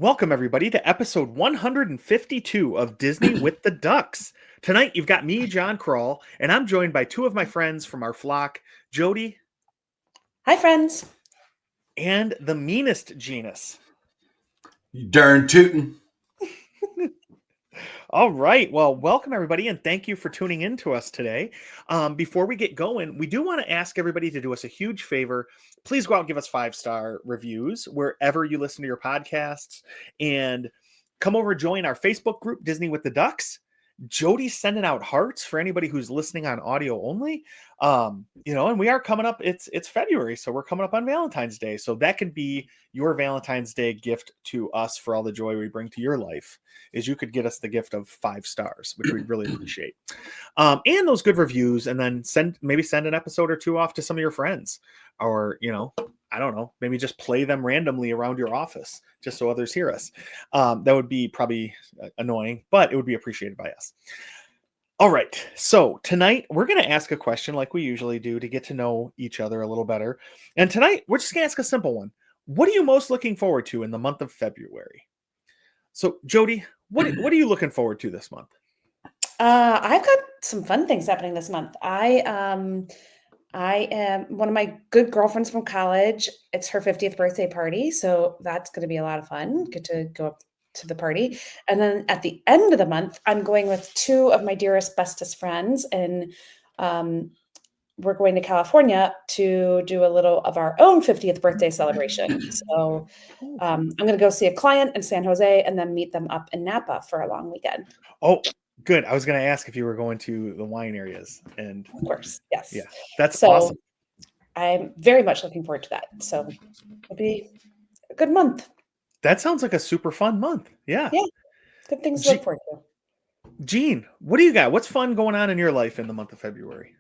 Welcome, everybody, to episode 152 of Disney with the Ducks. Tonight, you've got me, John Krull, and I'm joined by two of my friends from our flock, Jody Hi, friends. and the meanest genus. You darn tootin'. All right. Well, welcome, everybody, and thank you for tuning in to us today. Before we get going, we do want to ask everybody to do us a huge favor. Please go out and give us 5-star reviews wherever you listen to your podcasts, and come over and join our Facebook group, Disney with the Ducks. Jody's sending out hearts for anybody who's listening on audio only. And we are coming up. It's February, so we're coming up on Valentine's Day. So that could be your Valentine's Day gift to us for all the joy we bring to your life. Is you could get us the gift of 5 stars, which we'd really appreciate. And those good reviews, and then send an episode or two off to some of your friends, or I don't know, maybe just play them randomly around your office just so others hear us. That would be probably annoying, but it would be appreciated by us. All right. So tonight we're going to ask a question like we usually do to get to know each other a little better. And tonight we're just going to ask a simple one. What are you most looking forward to in the month of February? So Jody, what are you looking forward to this month? I've got some fun things happening this month. I am one of my good girlfriends from college. It's her 50th birthday party, so that's going to be a lot of fun. Get to go up to the party. And then at the end of the month, I'm going with 2 of my dearest, bestest friends, and we're going to California to do a little of our own 50th birthday celebration. So I'm going to go see a client in San Jose and then meet them up in Napa for a long weekend. Oh, good. I was going to ask if you were going to the wine areas. And of course, yes. Yeah, that's awesome. I'm very much looking forward to that. So it'll be a good month. That sounds like a super fun month. Yeah. Yeah. Good things to look forward to. Gene, what do you got? What's fun going on in your life in the month of February?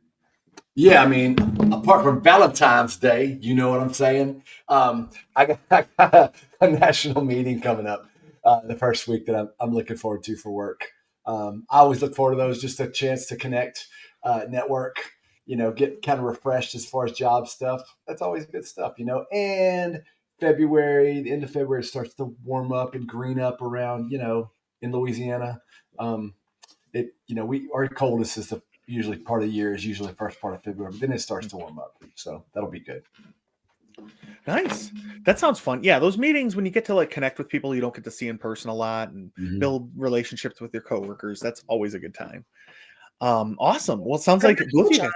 Yeah, I mean, apart from Valentine's Day, you know what I'm saying? I got a national meeting coming up the first week that I'm looking forward to for work. I always look forward to those, just a chance to connect, network, get kind of refreshed as far as job stuff. That's always good stuff, and the end of February starts to warm up and green up around, in Louisiana. Our coldest is usually part of the year is usually the first part of February, but then it starts to warm up. So that'll be good. Nice. That sounds fun. Yeah, those meetings when you get to connect with people you don't get to see in person a lot and build relationships with your coworkers, that's always a good time. Awesome. Well, it sounds like both of you guys.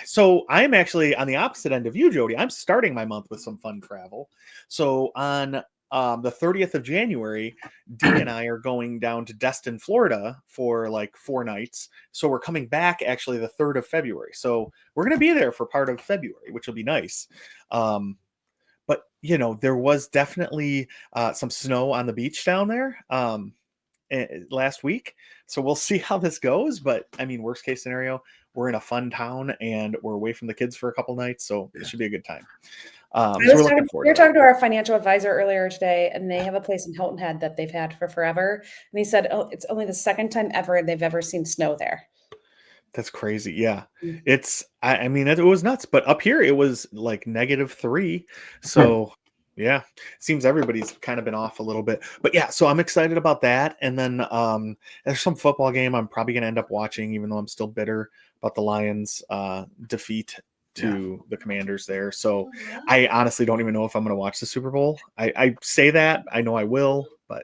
So I'm actually on the opposite end of you, Jody. I'm starting my month with some fun travel. So on the 30th of January, Dee and I are going down to Destin, Florida for 4 nights. So we're coming back actually the 3rd of February. So we're going to be there for part of February, which will be nice. But there was definitely some snow on the beach down there last week. So we'll see how this goes. But I mean, worst case scenario, we're in a fun town and we're away from the kids for a couple nights. So it should be a good time. We were talking to our financial advisor earlier today, and they have a place in Hilton Head that they've had for forever. And he said, it's only the second time ever they've ever seen snow there. That's crazy. Yeah. It was nuts, but up here it was -3. So yeah, seems everybody's kind of been off a little bit, but yeah, so I'm excited about that. And then there's some football game I'm probably going to end up watching, even though I'm still bitter about the Lions defeat to the Commanders there. So I honestly don't even know if I'm going to watch the Super Bowl. I say that, I know I will, but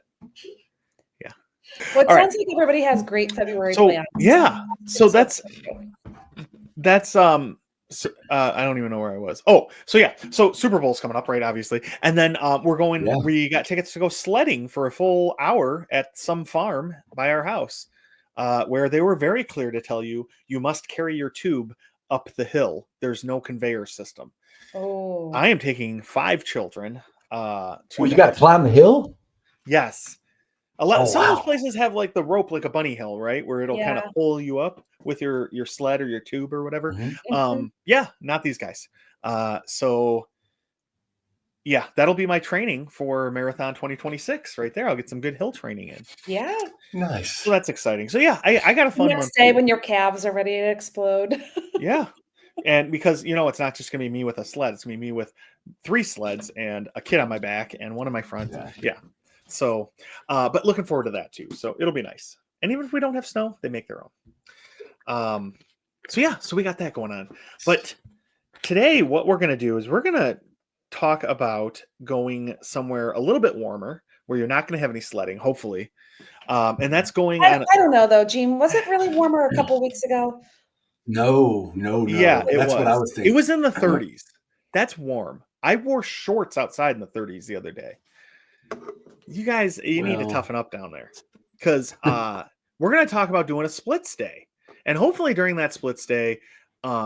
yeah. Well, it sounds like everybody has great February plans. Yeah. So that's I don't even know where I was. Oh, so yeah. So Super Bowl's coming up, right? Obviously. And then we got tickets to go sledding for a full hour at some farm by our house, where they were very clear to tell you must carry your tube up the hill. There's no conveyor system. Oh. I am taking 5 children. You got to climb the hill? Yes. Some of those places have the rope, like a bunny hill, right? Where it'll kind of pull you up with your sled or your tube or whatever. Yeah, not these guys. So yeah, that'll be my training for Marathon 2026 right there. I'll get some good hill training in. Yeah. Nice. So that's exciting. So yeah, I got a fun next day when your calves are ready to explode. Yeah. And because it's not just gonna be me with a sled, it's gonna be me with 3 sleds and a kid on my back and one of my friends. Yeah. Yeah. So, but looking forward to that too. So it'll be nice. And even if we don't have snow, they make their own. So yeah, so we got that going on. But today, what we're gonna do is we're gonna talk about going somewhere a little bit warmer where you're not gonna have any sledding, hopefully. And that's going I, on. I don't know though, Gene. Was it really warmer a couple weeks ago? No, no, Yeah, no. it That's what I was. was It thinking. was in the 30s. That's warm. I wore shorts outside in the 30s the other day. You guys, you need to Well, toughen up down there because we're going to talk about doing a split stay, and hopefully during that split stay,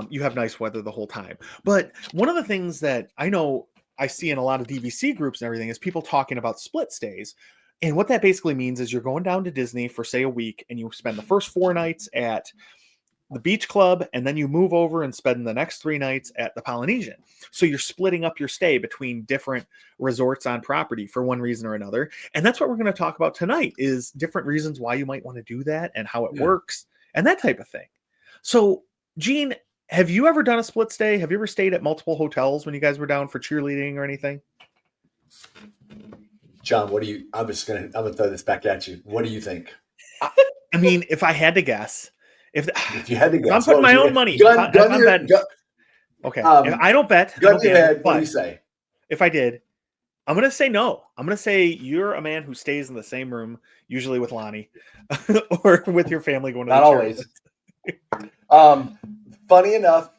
you have nice weather the whole time. But one of the things that I know I see in a lot of DVC groups and everything is people talking about split stays. And what that basically means is you're going down to Disney for, say, a week, and you spend the first 4 nights at the beach club, and then you move over and spend the next 3 nights at the Polynesian. So you're splitting up your stay between different resorts on property for one reason or another. And that's what we're going to talk about tonight is different reasons why you might want to do that and how it Yeah. works and that type of thing. So, Gene, have you ever done a split stay? Have you ever stayed at multiple hotels when you guys were down for cheerleading or anything? John, I'm gonna throw this back at you. What do you think? I mean, if I had to guess, if you had to guess, I'm putting my own money, if I'm betting, okay, if I don't bet, gun to your head. What do you say? If I did, I'm going to say no. I'm going to say you're a man who stays in the same room, usually with Lonnie, or with your family going to Not the always. Funny enough,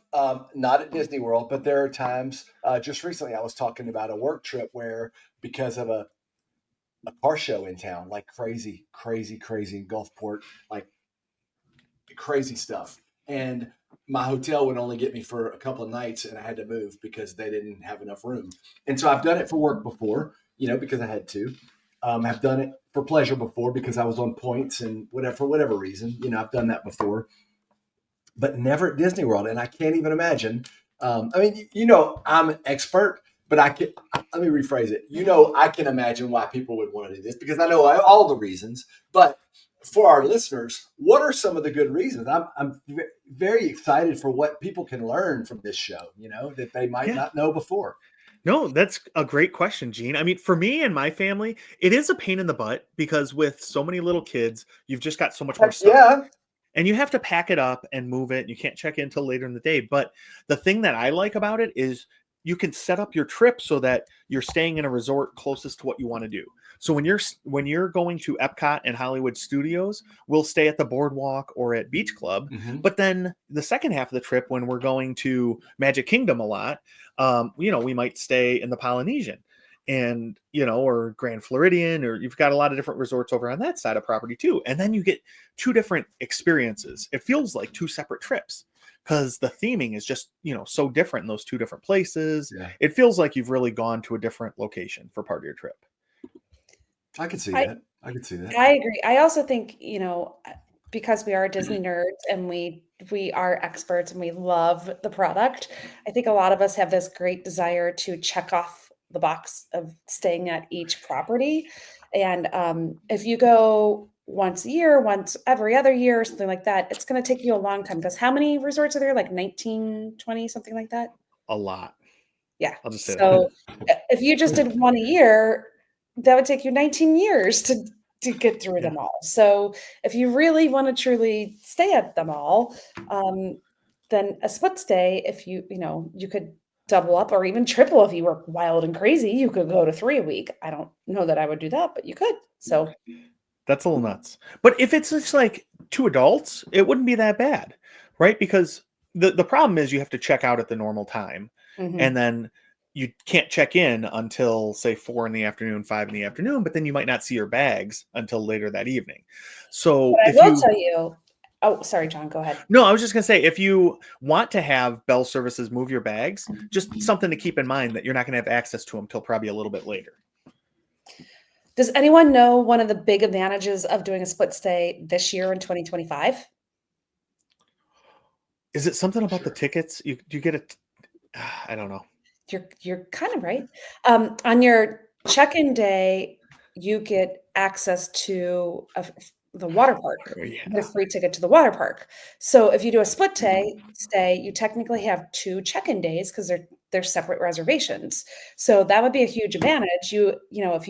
not at Disney World, but there are times. Just recently, I was talking about a work trip where, because of a car show in town, like crazy in Gulfport, like crazy stuff. And my hotel would only get me for a couple of nights, and I had to move because they didn't have enough room. And so I've done it for work before, because I had to. I've done it for pleasure before because I was on points and for whatever reason, I've done that before, but never at Disney World. And I can't even imagine. I'm an expert, but let me rephrase it. I can imagine why people would want to do this because I know all the reasons, but for our listeners, what are some of the good reasons? I'm very excited for what people can learn from this show, that they might not know before. No, that's a great question, Gene. I mean, for me and my family, it is a pain in the butt because with so many little kids, you've just got so much more stuff. Yeah. And you have to pack it up and move it. And you can't check in until later in the day. But the thing that I like about it is you can set up your trip so that you're staying in a resort closest to what you want to do. So when you're going to Epcot and Hollywood Studios, we'll stay at the Boardwalk or at Beach Club. Mm-hmm. But then the second half of the trip, when we're going to Magic Kingdom a lot, we might stay in the Polynesian and, or Grand Floridian, or you've got a lot of different resorts over on that side of property too. And then you get 2 different experiences. It feels like 2 separate trips because the theming is just, so different in those 2 different places. Yeah. It feels like you've really gone to a different location for part of your trip. I could see that. I could see that. I agree. I also think, because we are Disney nerds and we are experts and we love the product, I think a lot of us have this great desire to check off the box of staying at each property. And if you go once a year, once every other year, or something like that, it's going to take you a long time. Because how many resorts are there? Like 19, 20, something like that? A lot. Yeah. I'll just say so if you just did one a year, that would take you 19 years to get through them all. So if you really want to truly stay at them all, then a split stay, if you could double up or even triple if you were wild and crazy, you could go to 3 a week. I don't know that I would do that, but you could. So that's a little nuts. But if it's just like 2 adults, it wouldn't be that bad, right? Because the problem is you have to check out at the normal time. Mhm. And then you can't check in until, say, 4 in the afternoon, 5 in the afternoon, but then you might not see your bags until later that evening. So but I will tell you, oh, sorry, John, go ahead. No, I was just going to say, if you want to have Bell Services move your bags, just something to keep in mind that you're not going to have access to them till probably a little bit later. Does anyone know one of the big advantages of doing a split stay this year in 2025? Is it something about the tickets? Do you get it? I don't know. You're kind of right. On your check-in day, you get access to the water park. You Yeah. get a free ticket to the water park. So if you do a split stay, you technically have 2 check-in days because they're separate reservations. So that would be a huge advantage. You know, if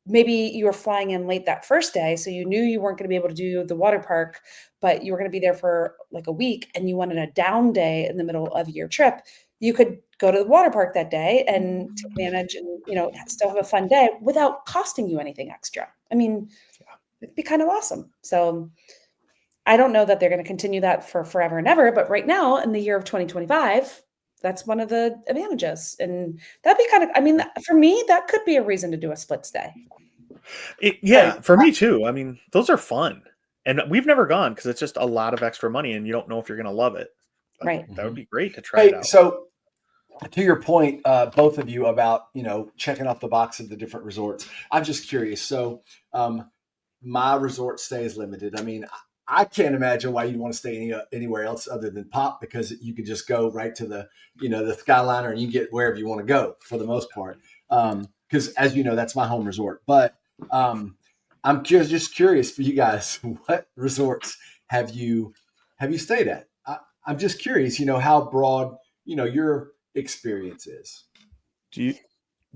maybe you were flying in late that first day, so you knew you weren't going to be able to do the water park, but you were going to be there for like a week and you wanted a down day in the middle of your trip, you could go to the water park that day and take advantage and, you know, still have a fun day without costing you anything extra. I mean, it'd be kind of awesome. So I don't know that they're going to continue that for forever and ever, but right now in the year of 2025, that's one of the advantages. And that'd be kind of, I mean, for me, that could be a reason to do a split stay. Yeah, for me too. I mean, those are fun. And we've never gone because it's just a lot of extra money and you don't know if you're going to love it. But Right. that would be great to try it Hey, out. so to your point, both of you about, you know, checking off the box of the different resorts. I'm just curious. So my resort stay is limited. I mean, I can't imagine why you'd want to stay anywhere else other than Pop, because you could just go right to the, you know, the Skyliner and you get wherever you want to go for the most part. Because as you know, that's my home resort. But I'm just curious for you guys, what resorts have you stayed at? I'm just curious, you know, how broad, you know, your experience is. Do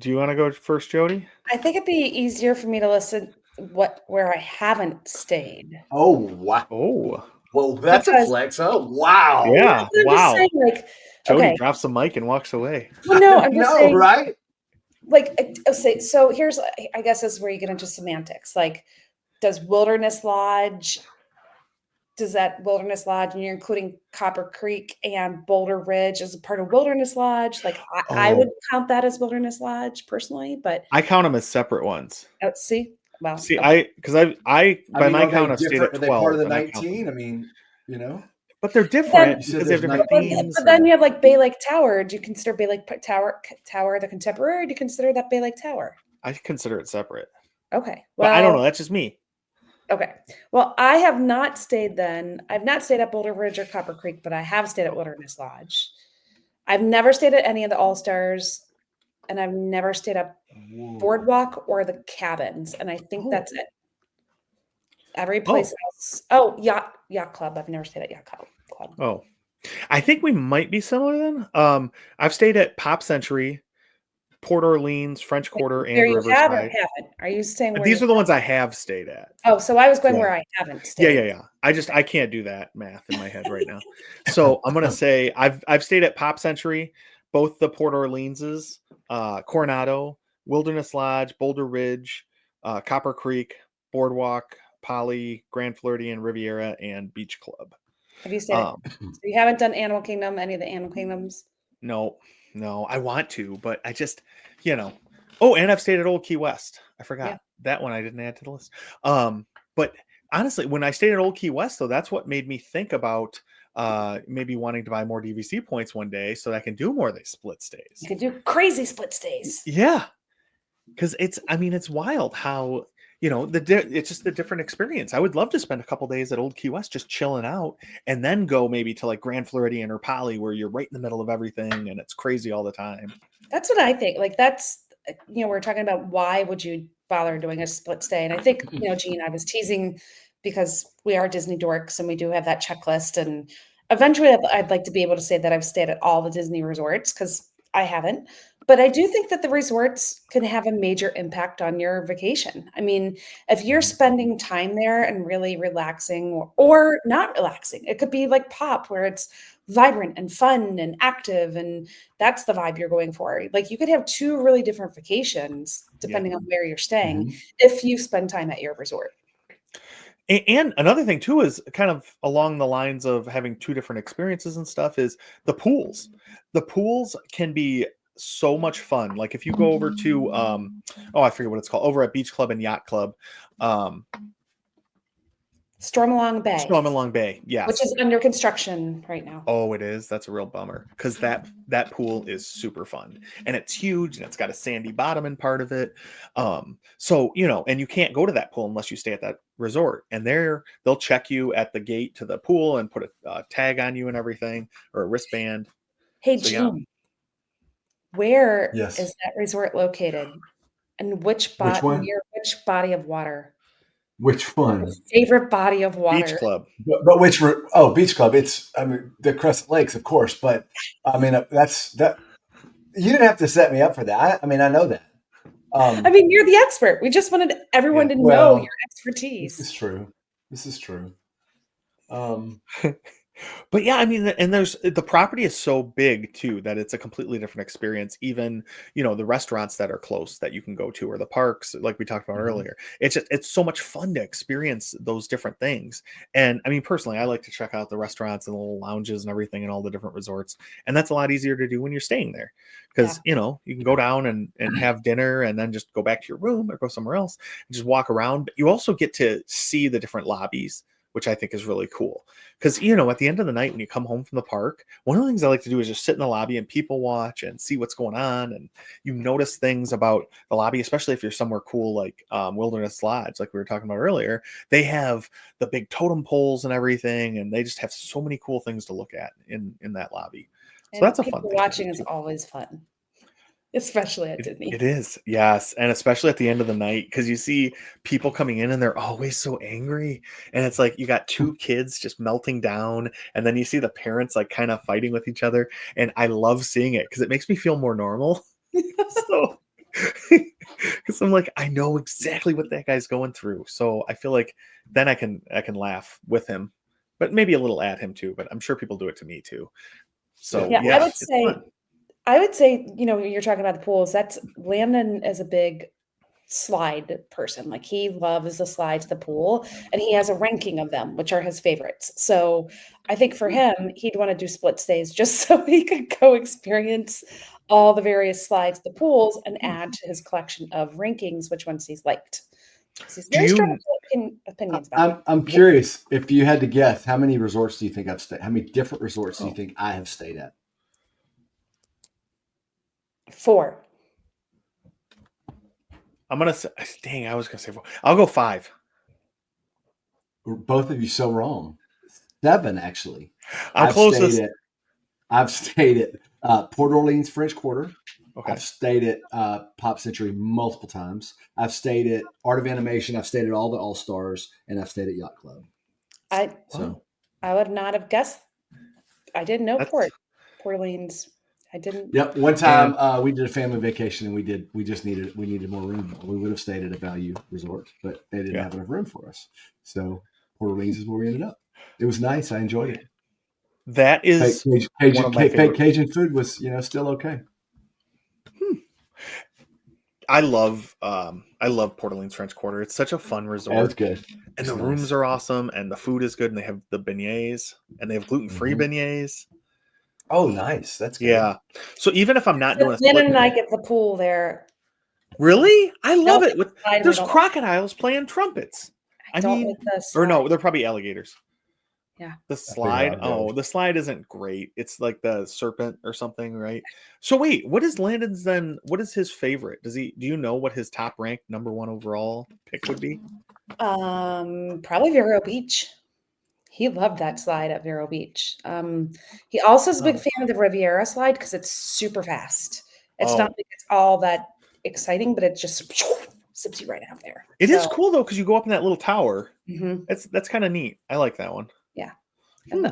you want to go first, Jody? I think it'd be easier for me to listen where I haven't stayed. Oh, wow. Oh, Well, that's a Because flex. Oh, wow. yeah. I'm just Wow. saying, like, Jody okay, drops the mic and walks away. well, no, I'm just No, saying, right? like, say, so here's, I guess this is where you get into semantics. Like, does Wilderness Lodge, and you're including Copper Creek and Boulder Ridge as a part of Wilderness Lodge? Like, I would count that as Wilderness Lodge personally, but I count them as separate ones. see, well, See, okay. because I by mean, my are count they I've stayed different? at Are they part 12 of the and I count them. 19? I mean, you know, But they're Then, different You said because they have there's different 19. themes. but then you have like Bay Lake Tower. Do you consider Bay Lake Tower the contemporary? Or do you consider that Bay Lake Tower? I consider it separate. Okay, But I don't know. well, That's just me. okay. Well, I have not stayed then. I've not stayed at Boulder Ridge or Copper Creek, but I have stayed at Wilderness Lodge. I've never stayed at any of the All Stars, and I've never stayed at Whoa. Boardwalk or the cabins, and I think Oh. that's it. Every place else. Oh, Yacht Club. I've never stayed at Yacht Club. Oh, I think we might be similar then. I've stayed at Pop Century, Port Orleans, French Quarter, There and you have or Riverside. haven't? Are you saying But where these you are the ones I have stayed at. Oh, so I was going Yeah. where I haven't Yeah, stayed. yeah. I can't do that math in my head right now. So I'm gonna say I've stayed at Pop Century, both the Port Orleanses, Coronado, Wilderness Lodge, Boulder Ridge, Copper Creek, Boardwalk, Poly, Grand Floridian, Riviera, and Beach Club. Have you stayed at, so you haven't done Animal Kingdom, any of the Animal Kingdoms? No, I want to, but I just, you know. Oh, and I've stayed at Old Key West. I forgot that one. I didn't add to the list. But honestly, when I stayed at Old Key West, though, that's what made me think about maybe wanting to buy more DVC points one day so that I can do more of these split stays. You could do crazy split stays. Yeah, because it's wild how, you know, it's just the different experience. I would love to spend a couple days at Old Key West just chilling out and then go maybe to like Grand Floridian or Poly where you're right in the middle of everything and it's crazy all the time. That's what I think. Like that's, you know, we're talking about why would you bother doing a split stay? And I think, you know, Gene, I was teasing because we are Disney dorks and we do have that checklist. And eventually I'd like to be able to say that I've stayed at all the Disney resorts because I haven't. But I do think that the resorts can have a major impact on your vacation. I mean, if you're spending time there and really relaxing or not relaxing, it could be like Pop, where it's vibrant and fun and active, and that's the vibe you're going for. Like you could have two really different vacations depending on where you're staying if you spend time at your resort. And another thing too is kind of along the lines of having two different experiences and stuff is the pools. The pools can be so much fun. Like if you go over to I forget what it's called, over at Beach Club and Yacht Club, Stormalong Bay, Stormalong Bay, yes, which is under construction right now. Oh, it is. That's a real bummer because that pool is super fun and it's huge and it's got a sandy bottom in part of it. So you know, and you can't go to that pool unless you stay at that resort. And they'll check you at the gate to the pool and put a tag on you and everything or a wristband. Hey, So, Gene, where Yes. is that resort located, and which Which one? near which body of water? Which one? Favorite body of water. Beach Club. But which? Oh, Beach Club. It's I mean the Crescent Lakes, of course. But I mean that's that. You didn't have to set me up for that. I mean I know that. I mean, you're the expert. We just wanted everyone to know Well, your this expertise. is true. This is true. But yeah, I mean, and there's the property is so big too that it's a completely different experience. Even, the restaurants that are close that you can go to, or the parks, like we talked about Mhm. earlier. It's so much fun to experience those different things. And I mean, personally, I like to check out the restaurants and the little lounges and everything and all the different resorts. And that's a lot easier to do when you're staying there because, you can go down and have dinner and then just go back to your room or go somewhere else and just walk around. But you also get to see the different lobbies, which I think is really cool. Because, at the end of the night, when you come home from the park, one of the things I like to do is just sit in the lobby and people watch and see what's going on. And you notice things about the lobby, especially if you're somewhere cool like Wilderness Lodge, like we were talking about earlier. They have the big totem poles and everything, and they just have so many cool things to look at in that lobby. So And that's a fun people thing to watching do, is too. always fun, especially at Disney. It is, yes. And especially at the end of the night, because you see people coming in and they're always so angry. And it's like you got two kids just melting down, and then you see the parents like kind of fighting with each other. And I love seeing it because it makes me feel more normal. So, because I'm like, I know exactly what that guy's going through. So I feel like then I can laugh with him, but maybe a little at him too. But I'm sure people do it to me too. So Yeah, yeah, it's fun. I would say, you're talking about the pools. That's Landon is a big slide person. Like he loves the slide to the pool, and he has a ranking of them, which are his favorites. So I think for him, he'd want to do split stays just so he could go experience all the various slides, the pools, and add to his collection of rankings, which ones he's liked. 'Cause he's Do very strong you? opinions about it. I'm curious if you had to guess how many resorts do you think I've stayed? How many different resorts do you Oh. think I have stayed at? 4. I'm gonna say, dang, I was gonna say 4. I'll go 5. Both of you so wrong. 7 actually. I'll close this. I've stayed at Port Orleans French Quarter. Okay. I've stayed at Pop Century multiple times. I've stayed at Art of Animation. I've stayed at all the All Stars, and I've stayed at Yacht Club. I So would not have guessed. I didn't know That's- Port Orleans. I didn't. yep. One time we did a family vacation, and we needed more room. We would have stayed at a value resort, but they didn't have enough room for us. So Port Orleans is where we ended up. It was nice. I enjoyed it. That is one of my favorite. Cajun food was still okay. I love Port Orleans French Quarter. It's such a fun resort. That was good. And the rooms are awesome, and the food is good, and they have the beignets, and they have gluten-free beignets. Oh, nice. That's good. Yeah. So even if I'm not doing a Landon split, and I get the pool there. really, I love Don't it. With slide, we there's don't- crocodiles playing trumpets. I don't mean, like the or no, slide. they're probably alligators. Yeah. The figure slide. I'd go. Oh, the slide isn't great. It's like the serpent or something, right? So wait, what is Landon's then? What is his favorite? Do you know what his top ranked number 1 overall pick would be? Probably Vero Beach. He loved that slide at Vero Beach. He also is a big Oh. fan of the Riviera slide because it's super fast. It's Oh. not like it's all that exciting, but it just zips you right out there. It is cool though, because you go up in that little tower. Mhm. That's kind of neat. I like that one. Yeah. And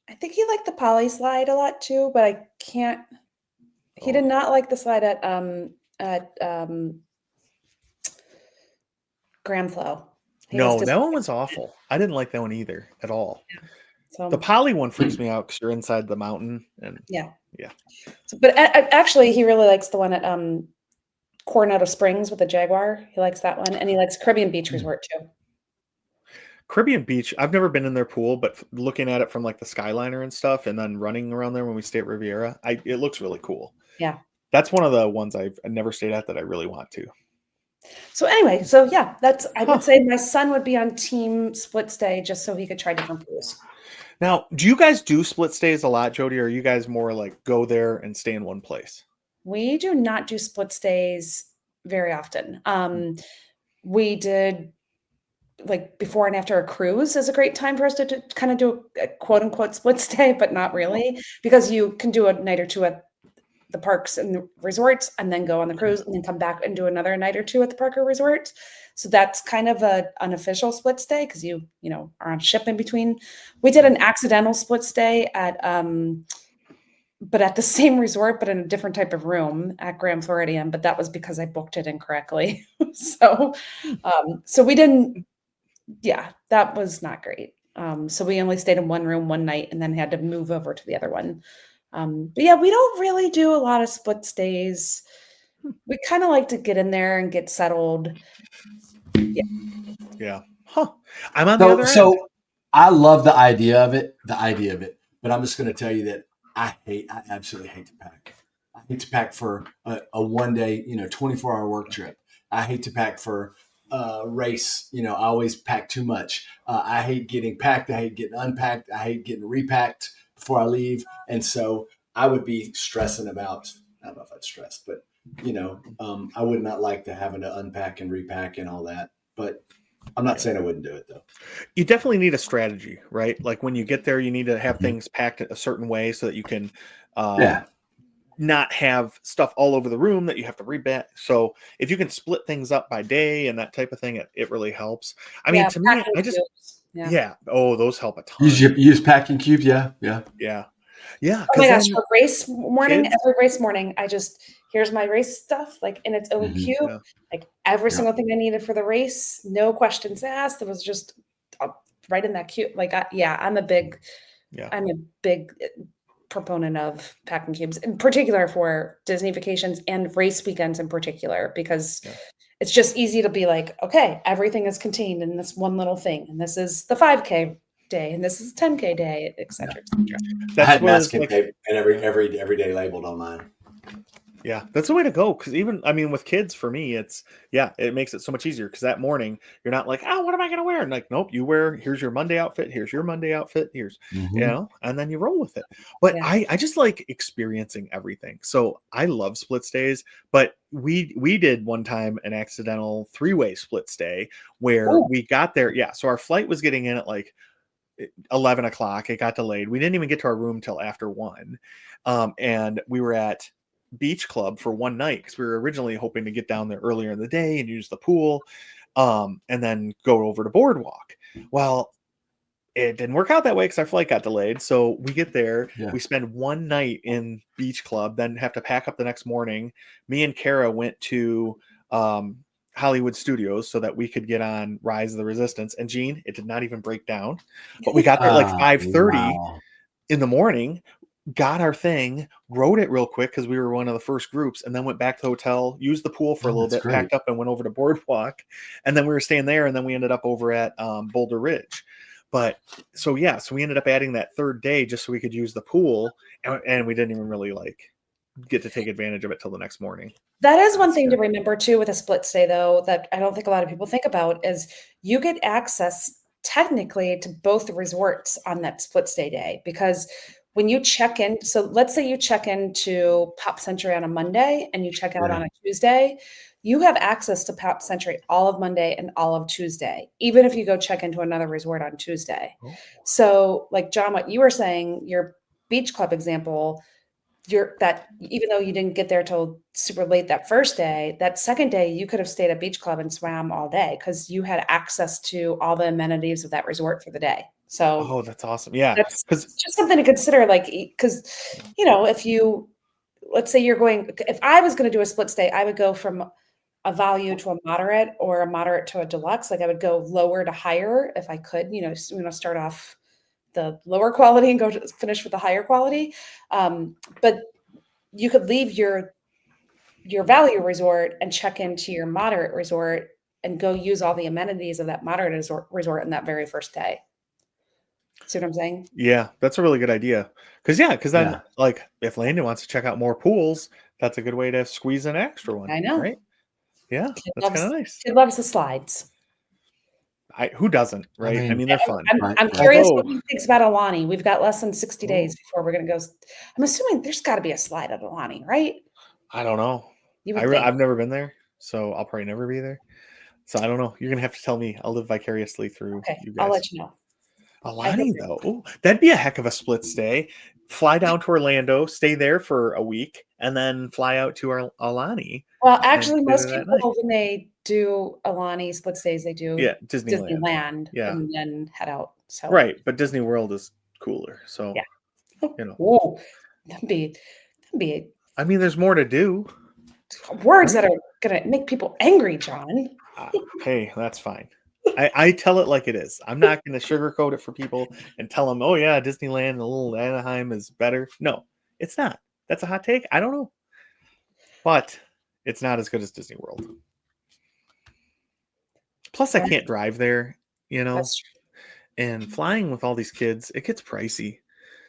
I think he liked the Poly slide a lot too, but I can't. He did not like the slide at Grand Flow. No, that one was awful. I didn't like that one either at all. So, The Poly one freaks me out because you're inside the mountain, and but actually, he really likes the one at Coronado Springs with the Jaguar. He likes that one, and he likes Caribbean Beach Resort too. Caribbean Beach. I've never been in their pool, but looking at it from like the Skyliner and stuff, and then running around there when we stay at Riviera, it looks really cool. Yeah. That's one of the ones I've never stayed at that I really want to. So anyway, yeah, I would say my son would be on team split stay just so he could try different pools. Now, do you guys do split stays a lot, Jody, or are you guys more like go there and stay in one place? We do not do split stays very often. We did like before and after a cruise is a great time for us to kind of do a quote unquote split stay, but not really, because you can do a night or two at the parks and the resorts and then go on the cruise and then come back and do another night or two at the park or resort. So that's kind of a unofficial split stay because you know, are on ship in between. We did an accidental split stay at but at the same resort, but in a different type of room at Grand Floridian, but that was because I booked it incorrectly. So, so we didn't, yeah, that was not great. So we only stayed in one room one night and then had to move over to the other one. But yeah, we don't really do a lot of split stays. We kind of like to get in there and get settled. Yeah. Huh. I'm on the other end. So I love the idea of it, but I'm just going to tell you that I absolutely hate to pack. I hate to pack for a 1 day, 24-hour work trip. I hate to pack for a race. I always pack too much. I hate getting packed. I hate getting unpacked. I hate getting repacked before I leave. And so I would be stressing about, I don't know if I'd stress, but I would not like to having to unpack and repack and all that, but I'm not saying I wouldn't do it though. You definitely need a strategy, right? Like when you get there, you need to have things packed a certain way so that you can not have stuff all over the room that you have to rebat. So if you can split things up by day and that type of thing, it really helps. I mean, to me, I just, oh, those help a ton. Use packing cubes. Yeah. Yeah. Oh my gosh, for race morning, every race morning, here's my race stuff, like in its own cube, like every single thing I needed for the race, no questions asked. It was just right in that cube. Like, I'm a big proponent of packing cubes, in particular for Disney vacations and race weekends in particular, because it's just easy to be like, okay, everything is contained in this one little thing, and this is the 5K day, and this is 10K day, et cetera, et cetera. I had masking tape and every day labeled on mine. Yeah, that's the way to go. Because even, I mean, with kids, for me, it makes it so much easier. Because that morning, you're not like, oh, what am I going to wear? And like, nope, here's your Monday outfit. Here's your Monday outfit. And then you roll with it. But I just like experiencing everything. So I love split stays. But we did one time an accidental 3-way split stay where we got there. Yeah. So our flight was getting in at like 11 o'clock. It got delayed. We didn't even get to our room till after 1. And we were at Beach Club for one night because we were originally hoping to get down there earlier in the day and use the pool and then go over to Boardwalk. Well, it didn't work out that way because our flight got delayed. So we get there, we spend one night in Beach Club, then have to pack up the next morning. Me and Kara went to Hollywood Studios so that we could get on Rise of the Resistance. And Gene, it did not even break down, but we got there like 5:30 in the morning. Got our thing, wrote it real quick because we were one of the first groups, and then went back to the hotel, used the pool for a little bit, packed up and went over to Boardwalk. And then we were staying there, and then we ended up over at Boulder Ridge. But so we ended up adding that third day just so we could use the pool, and we didn't even really like get to take advantage of it till the next morning. That is one thing to remember too with a split stay, though, that I don't think a lot of people think about, is you get access technically to both the resorts on that split stay day, because when you check in, so let's say you check into Pop Century on a Monday and you check out on a Tuesday, you have access to Pop Century all of Monday and all of Tuesday, even if you go check into another resort on Tuesday. So like John, what you were saying, your Beach Club example, even though you didn't get there till super late that first day, that second day you could have stayed at Beach Club and swam all day because you had access to all the amenities of that resort for the day. So that's awesome. Yeah, that's just something to consider. Like, because let's say if I was going to do a split stay, I would go from a value to a moderate, or a moderate to a deluxe. Like I would go lower to higher if I could. Start off the lower quality and go to finish with the higher quality. But you could leave your value resort and check into your moderate resort and go use all the amenities of that moderate resort in that very first day. See what I'm saying? Yeah, that's a really good idea. Because then, like, if Landon wants to check out more pools, that's a good way to squeeze an extra one. I know, right? Yeah, that's kind of nice. He loves the slides. Who doesn't, right? I mean, they're fun. I'm curious what he thinks about Aulani. We've got less than 60 days before we're going to go. I'm assuming there's got to be a slide at Aulani, right? I don't know. I've never been there, so I'll probably never be there. So I don't know. You're going to have to tell me. I'll live vicariously through you guys. I'll let you know. Aulani, though, that'd be a heck of a split stay. Fly down to Orlando, stay there for a week, and then fly out to Aulani. Well, and actually, stay most there that people, night. when they do Alani split stays, they do Yeah, Disneyland. Disneyland Yeah, and then head out. So, right. But Disney World is cooler. So, yeah. you know, Whoa, that'd be I mean, there's more to do. words that are gonna make people angry, John. Hey, that's fine. I tell it like it is. I'm not going to sugarcoat it for people and tell them, oh, yeah, Disneyland and little Anaheim is better. No, it's not. That's a hot take. I don't know. But it's not as good as Disney World. Plus, I can't drive there, That's true. and flying with all these kids, it gets pricey.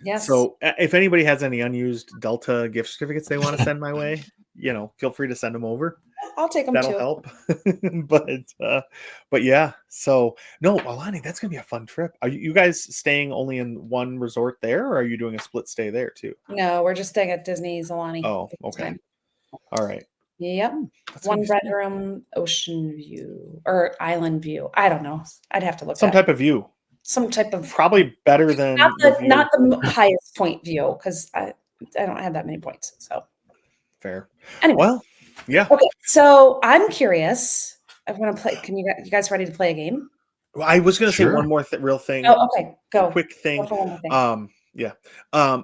Yes. So if anybody has any unused Delta gift certificates they want to send my way, feel free to send them over. I'll take them That'll too. help. but yeah. So no, Alani, that's gonna be a fun trip. Are you guys staying only in one resort there, or are you doing a split stay there too? No, we're just staying at Disney's Alani. Oh, this okay. time. All right. Yep. That's gonna One be fun. bedroom, ocean view or island view. I don't know. I'd have to look Some at type of view. some type of Probably better than not the the view. not the highest point view because I don't have that many points. So Fair. anyway, Well, yeah. okay. So I'm curious. I want to play. Can you guys ready to play a game? Well, I was gonna say Sure. one more real thing. Oh, okay. Go. Quick thing. Go for one more thing. Yeah.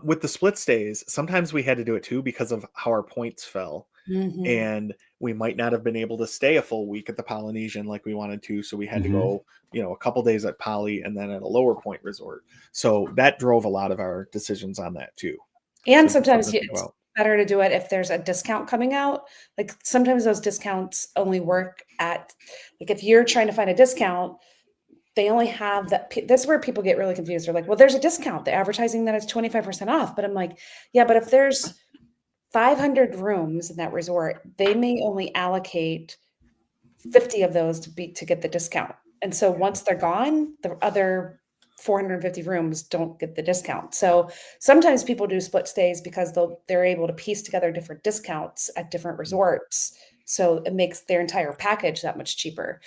With the split stays, sometimes we had to do it too because of how our points fell. Mhm. And we might not have been able to stay a full week at the Polynesian like we wanted to. So we had to go, a couple days at Poly and then at a lower point resort. So that drove a lot of our decisions on that too. And So sometimes something to think it's about. better to do it if there's a discount coming out. Like sometimes those discounts only work at, like if you're trying to find a discount, they only have that. This is where people get really confused. They're like, well, there's a discount. The advertising that it's 25% off. But I'm like, yeah, but if there's 500 rooms in that resort, they may only allocate 50 of those to get the discount. And so once they're gone, the other 450 rooms don't get the discount. So sometimes people do split stays because they're able to piece together different discounts at different resorts. So it makes their entire package that much cheaper.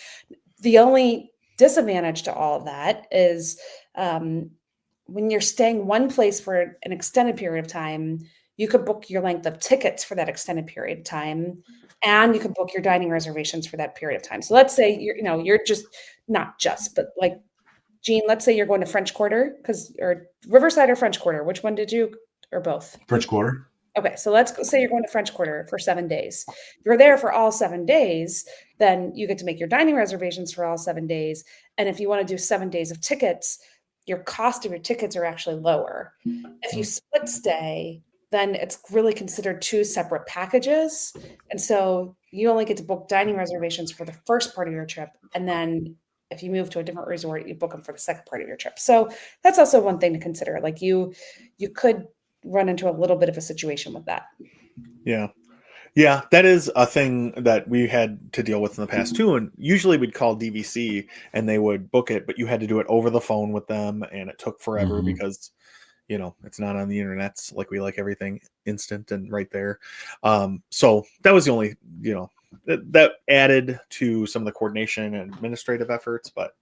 The only disadvantage to all of that is when you're staying one place for an extended period of time, you could book your length of tickets for that extended period of time, and you can book your dining reservations for that period of time. So let's say you're just not just, but like Jean, let's say you're going to French Quarter or Riverside or French Quarter. Which one did you, or both? French Quarter. Okay, so let's say you're going to French Quarter for 7 days. If you're there for all 7 days, then you get to make your dining reservations for all 7 days. And if you want to do 7 days of tickets, your cost of your tickets are actually lower. If you split stay, then it's really considered 2 separate packages. And so you only get to book dining reservations for the first part of your trip. And then if you move to a different resort, you book them for the second part of your trip. So that's also one thing to consider. Like you could run into a little bit of a situation with that. Yeah, that is a thing that we had to deal with in the past too. And usually we'd call DVC and they would book it, but you had to do it over the phone with them, and it took forever because it's not on the internet. It's like we like everything instant and right there. So that was the only that added to some of the coordination and administrative efforts, but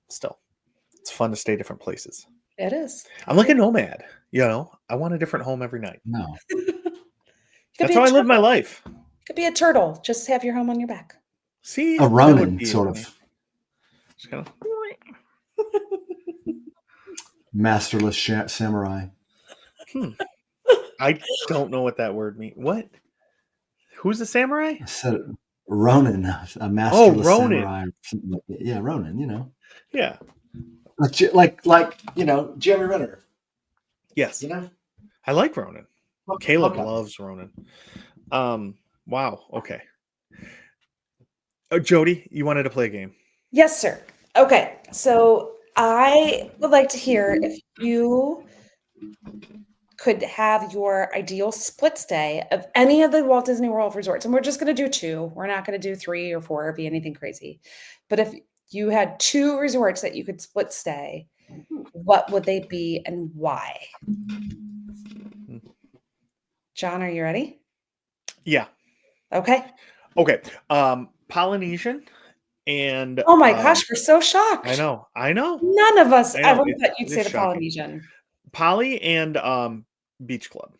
still, it's fun to stay different places. It is. I'm like a nomad. I want a different home every night. No. That's how I live my life. Could be a turtle. Just have your home on your back. See, A Ronin, sort of. Just kind of. Masterless samurai. I don't know what that word means. What? Who's a samurai? I said Ronin, a masterless Ronin. samurai. Yeah, Ronin. Yeah. Like Jeremy Renner. Yes. I like Ronin. Caleb loves Ronin. Wow. Okay. Oh, Jody, you wanted to play a game. Yes, sir. Okay. So I would like to hear if you could have your ideal split stay of any of the Walt Disney World resorts. And we're just going to do 2. We're not going to do 3 or 4 or be anything crazy. But if you had 2 resorts that you could split stay, what would they be and why? John, are you ready? Yeah. Okay. Polynesian and oh my gosh, we're so shocked. I know. None of us I know, ever thought you'd say the shocking. Polynesian. Poly and Beach Club.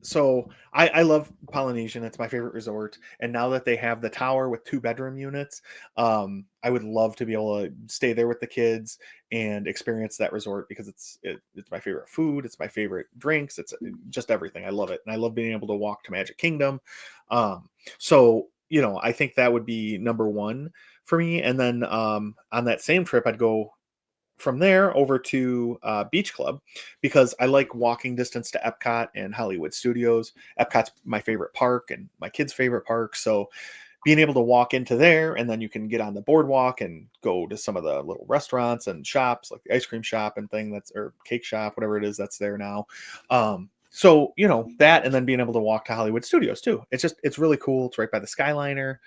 So I love Polynesian. It's my favorite resort. And now that they have the tower with 2 bedroom units, I would love to be able to stay there with the kids and experience that resort because it's my favorite food. It's my favorite drinks. It's just everything. I love it. And I love being able to walk to Magic Kingdom. So, I think that would be number one for me. And then on that same trip, I'd go from there over to Beach Club because I like walking distance to Epcot and Hollywood Studios. Epcot's my favorite park and my kids' favorite park. So being able to walk into there and then you can get on the boardwalk and go to some of the little restaurants and shops like the ice cream shop and thing or cake shop, whatever it is that's there now. So, that and then being able to walk to Hollywood Studios too. It's really cool. It's right by the Skyliner.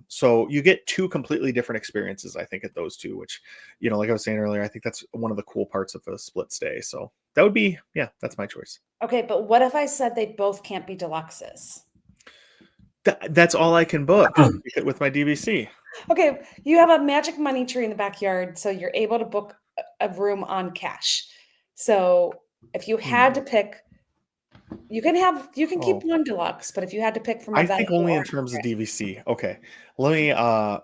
So you get 2 completely different experiences, I think, at those 2, which, like I was saying earlier, I think that's one of the cool parts of a split stay. So that would be, that's my choice. Okay, but what if I said they both can't be deluxes? That's all I can book with my DVC. Okay, you have a magic money tree in the backyard, so you're able to book a room on cash. So if you had to pick, you can keep one deluxe, but if you had to pick from a I think value only in or- terms of DVC. Okay. Let me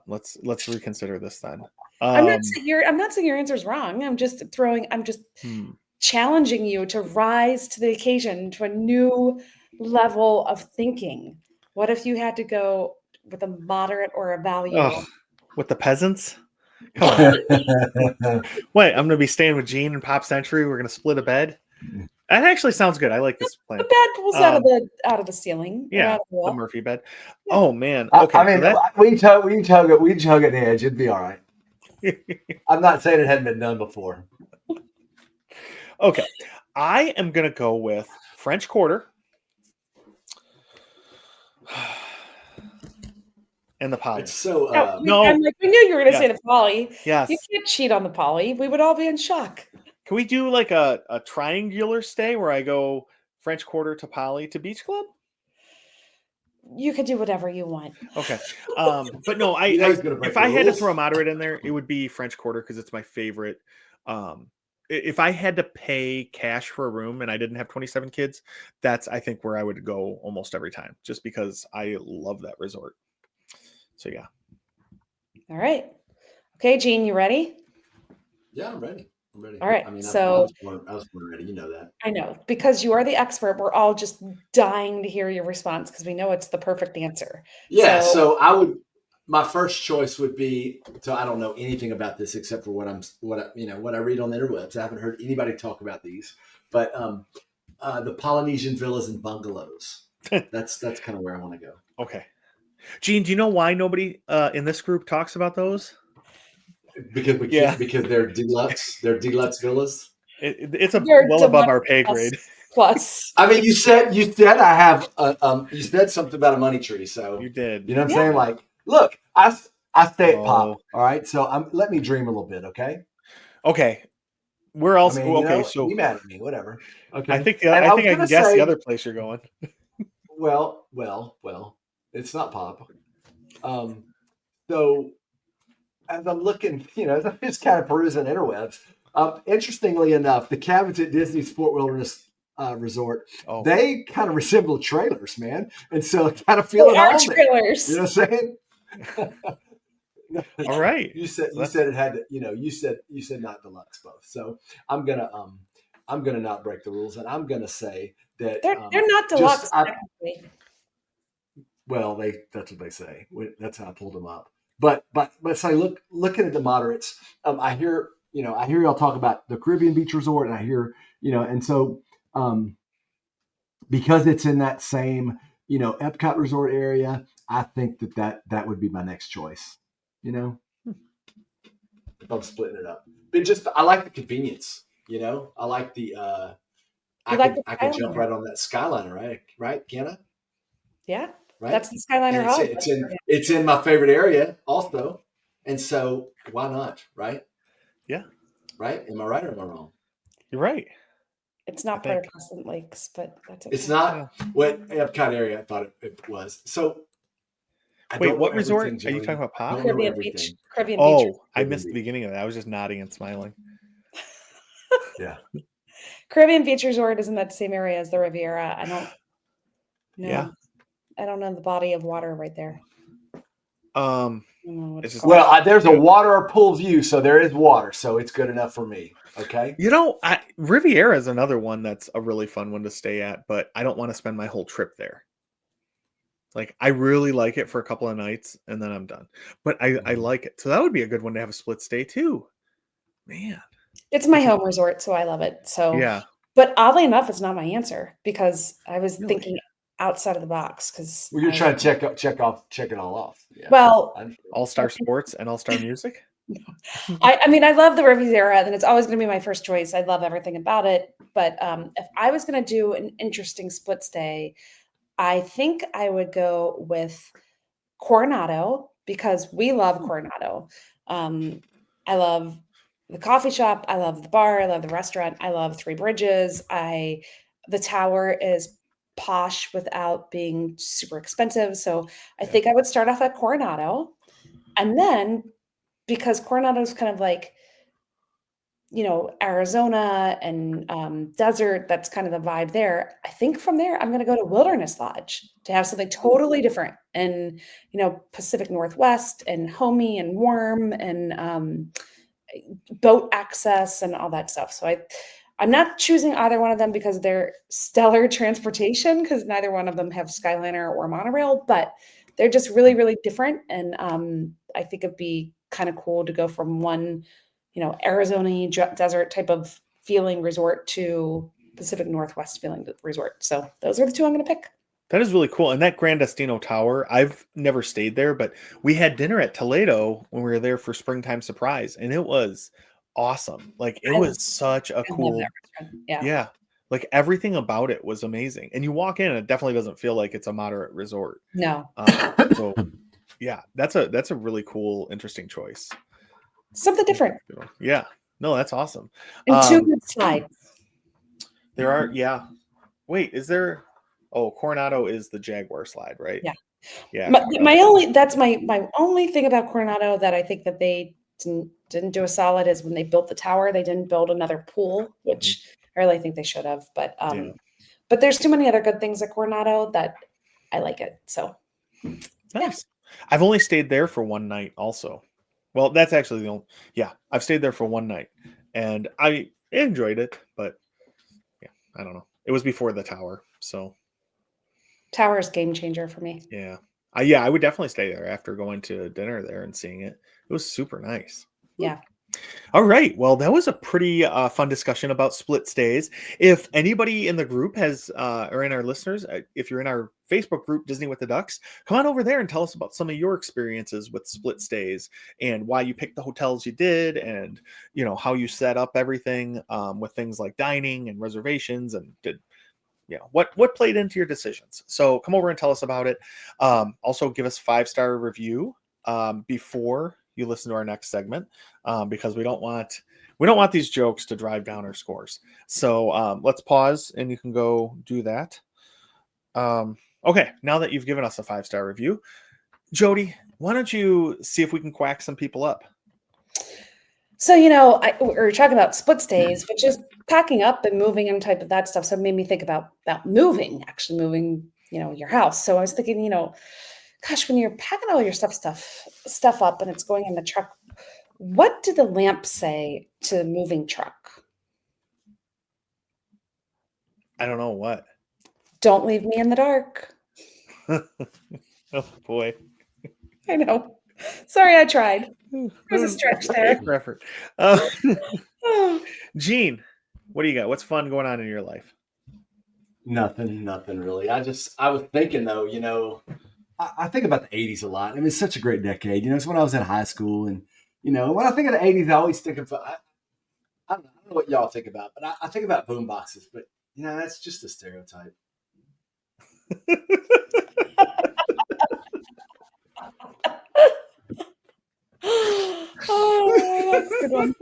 let's reconsider this then. I'm not saying your answer is wrong. I'm just challenging you to rise to the occasion, to a new level of thinking. What if you had to go with a moderate or a value? Ugh, with the peasants? Come on. Wait, I'm gonna be staying with Gene and Pop Century. We're gonna split a bed. That actually sounds good. I like this plan. The bed pulls out of the ceiling. or Yeah, out of the wall. the Murphy bed. Yeah. Oh man. Okay. I mean, we tug at the edge. It'd be all right. I'm not saying it hadn't been done before. Okay. I am gonna go with French Quarter and the Poly. It's so No. I'm like, we knew you were going to say the Poly. Yes. You can't cheat on the Poly. We would all be in shock. Can we do like a triangular stay where I go French Quarter to Poly to Beach Club? You could do whatever you want. Okay. But no, if I had to throw a moderate in there, it would be French Quarter because it's my favorite. If I had to pay cash for a room and I didn't have 27 kids, that's I think where I would go almost every time, just because I love that resort. So yeah. All right. Okay, Gene, you ready? Yeah, I'm ready. All right. I mean, So I was born ready. You know that. I know, because you are the expert. We're all just dying to hear your response because we know it's the perfect answer. Yeah. So my first choice would be. So I don't know anything about this except for what I read on the interwebs. I haven't heard anybody talk about these, but the Polynesian villas and bungalows. That's kind of where I want to go. Okay. Gene, do you know why nobody in this group talks about those? Because they're deluxe. They're deluxe villas. It's They're well above our deluxe pay grade. Plus. I mean, you said I have you said something about a money tree, so You did. you know what I'm saying? Like, look, I stay at Pop. Oh. All right, so let me dream a little bit, okay? Okay. We're also okay. So be mad at me, whatever. Okay. I think And I was think I gonna can guess say- the other place you're going. Well, it's not Pop. So as I'm looking, as I'm just kind of perusing interwebs, interestingly enough, the cabins at Disney's Fort Wilderness Resort, Oh, they kind of resemble trailers, man. And so I kind of feel They it are home there. trailers. You know what I'm saying? all right. You said it had to, you said not deluxe both. So I'm gonna not break the rules, and I'm gonna say that They're not deluxe. Technically. well, that's what they say. That's how I pulled them up. But so looking at the moderates, I hear y'all talk about the Caribbean Beach Resort, and I hear and so because it's in that same Epcot Resort area, I think that would be my next choice. If I'm splitting it up, but I like the convenience. I like the I can jump Skyliner. right on that Skyliner, right, Kenna? Yeah. Right. That's the Skyliner And Hub. it's in my favorite area also, and so why not, right? Yeah. Right? Am I right or am I wrong? You're right. It's not I part think- of Crescent Lakes, but that's okay. It's not what Epcot area I thought it was. So I Wait, don't what know resort everything, are you Joey. talking about? I Pop? don't know Caribbean everything. Beach. Caribbean Beach. Oh, I Caribbean missed the Beach. beginning of that. I was just nodding and smiling. Yeah. Caribbean Beach Resort is in that same area as the Riviera. I don't know. Yeah. I don't know the body of water right there. Um, I don't know what It's it's just- called. Well, there's a water pool view, so there is water, so it's good enough for me. Okay. Riviera is another one that's a really fun one to stay at, but I don't want to spend my whole trip there. Like, I really like it for a couple of nights and then I'm done. But I like it. So that would be a good one to have a split stay too. Man. It's my home resort, so I love it. So, Yeah. but oddly enough, it's not my answer because I was Really? thinking outside of the box because Well, you're trying to check it all off. Yeah. well, All-Star Sports and All-Star Music. I mean, I love the Riviera, and it's always going to be my first choice. I love everything about it. But if I was going to do an interesting split stay, I think I would go with Coronado because we love Coronado. I love the coffee shop. I love the bar. I love the restaurant. I love Three Bridges. The tower is posh without being super expensive. So I Yeah. think I would start off at Coronado, and then because Coronado is kind of like, Arizona and desert, that's kind of the vibe there. I think from there, I'm going to go to Wilderness Lodge to have something totally different and, Pacific Northwest and homey and warm and boat access and all that stuff. So I'm not choosing either one of them because they're stellar transportation because neither one of them have Skyliner or monorail, but they're just really, really different. And I think it'd be kind of cool to go from one, Arizona desert type of feeling resort to Pacific Northwest feeling resort. So those are the two I'm going to pick. That is really cool. And that Grand Destino Tower, I've never stayed there, but we had dinner at Toledo when we were there for Springtime Surprise, and it was awesome. Like, it was such a I love cool, that restaurant. Yeah. yeah, like everything about it was amazing. And you walk in, and it definitely doesn't feel like it's a moderate resort. No, So yeah, that's a really cool, interesting choice. something different. Yeah, no, that's awesome. And two Um, good slides. There are, yeah. Wait, is there? Oh, Coronado is the Jaguar slide, right? Yeah. Yeah. That's my only thing about Coronado that I think that they didn't do a solid is when they built the tower, they didn't build another pool, which I really think they should have. But Yeah. but there's too many other good things at Coronado that I like it. So Nice. I've only stayed there for one night also. Well, that's actually the only, yeah, I've stayed there for one night and I enjoyed it, but yeah, I don't know. It was before the tower. So tower is game changer for me. yeah. I would definitely stay there after going to dinner there and seeing it. It was super nice. Yeah. All right. Well, that was a pretty fun discussion about split stays. If anybody in the group has, or in our listeners, if you're in our Facebook group, Disney with the Ducks, come on over there and tell us about some of your experiences with split stays and why you picked the hotels you did and, how you set up everything with things like dining and reservations and what played into your decisions. So come over and tell us about it. Also give us 5-star review before you listen to our next segment because we don't want these jokes to drive down our scores. So let's pause and you can go do that. Okay, now that you've given us a 5-star review, Jody, why don't you see if we can quack some people up? So, we were talking about split stays, but just packing up and moving and type of that stuff. So it made me think about moving, your house. So I was thinking, gosh, when you're packing all your stuff up and it's going in the truck, what do the lamps say to the moving truck? I don't know what. Don't leave me in the dark. Oh boy. I know. Sorry, I tried. There's a stretch there. For effort. Gene, what do you got? What's fun going on in your life? Nothing really. I was thinking though, I think about the 80s a lot. I mean, it's such a great decade. It's when I was in high school. And, when I think of the 80s, I always think of, I don't know what y'all think about, but I think about boom boxes. But, that's just a stereotype. Oh, that's a good one.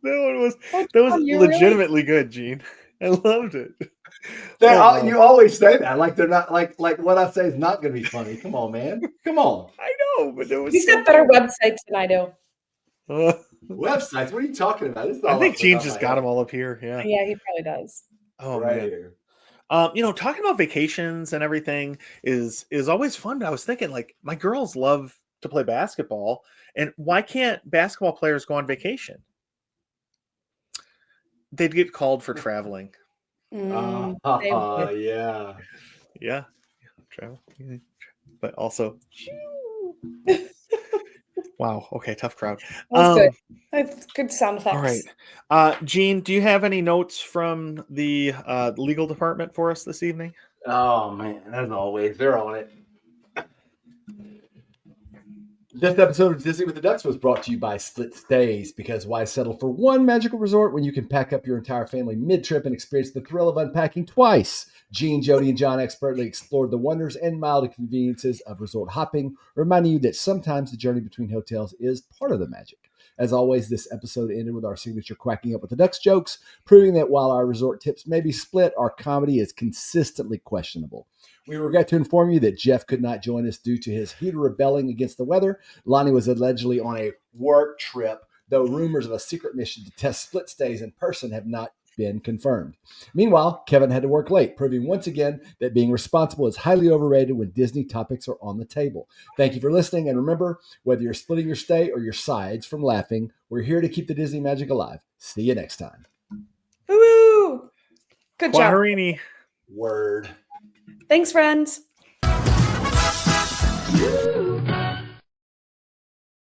That was legitimately good, Gene. I loved it. You always say that like they're not like what I say is not going to be funny. Come on, man. Come on. I know, but there was. He's got better websites than I do. Websites? What are you talking about? This is I all think off the Gene top of just my got head. them all up here. Yeah. Yeah, he probably does. Oh Right man. here. Talking about vacations and everything is always fun. I was thinking, like, my girls love to play basketball, and why can't basketball players go on vacation? They'd get called for traveling. Mm, they would. Yeah. Yeah, travel. But also, wow. Okay, tough crowd. That's good. That's good sound All right. effects. Gene, do you have any notes from the legal department for us this evening? Oh man, as always, they're on it. This episode of Disney with the Ducks was brought to you by Split Stays, because why settle for one magical resort when you can pack up your entire family mid-trip and experience the thrill of unpacking twice? Gene, Jody, and John expertly explored the wonders and mild inconveniences of resort hopping, reminding you that sometimes the journey between hotels is part of the magic. As always, this episode ended with our signature quacking up with the Ducks jokes, proving that while our resort tips may be split, our comedy is consistently questionable. We regret to inform you that Jeff could not join us due to his heater rebelling against the weather. Lonnie was allegedly on a work trip, though rumors of a secret mission to test Split Stays in person have not been confirmed. Meanwhile, Kevin had to work late, proving once again that being responsible is highly overrated when Disney topics are on the table. Thank you for listening, and remember, whether you're splitting your stay or your sides from laughing, we're here to keep the Disney magic alive. See you next time. Woo! Good job. Quaharini. Word. Thanks, friends.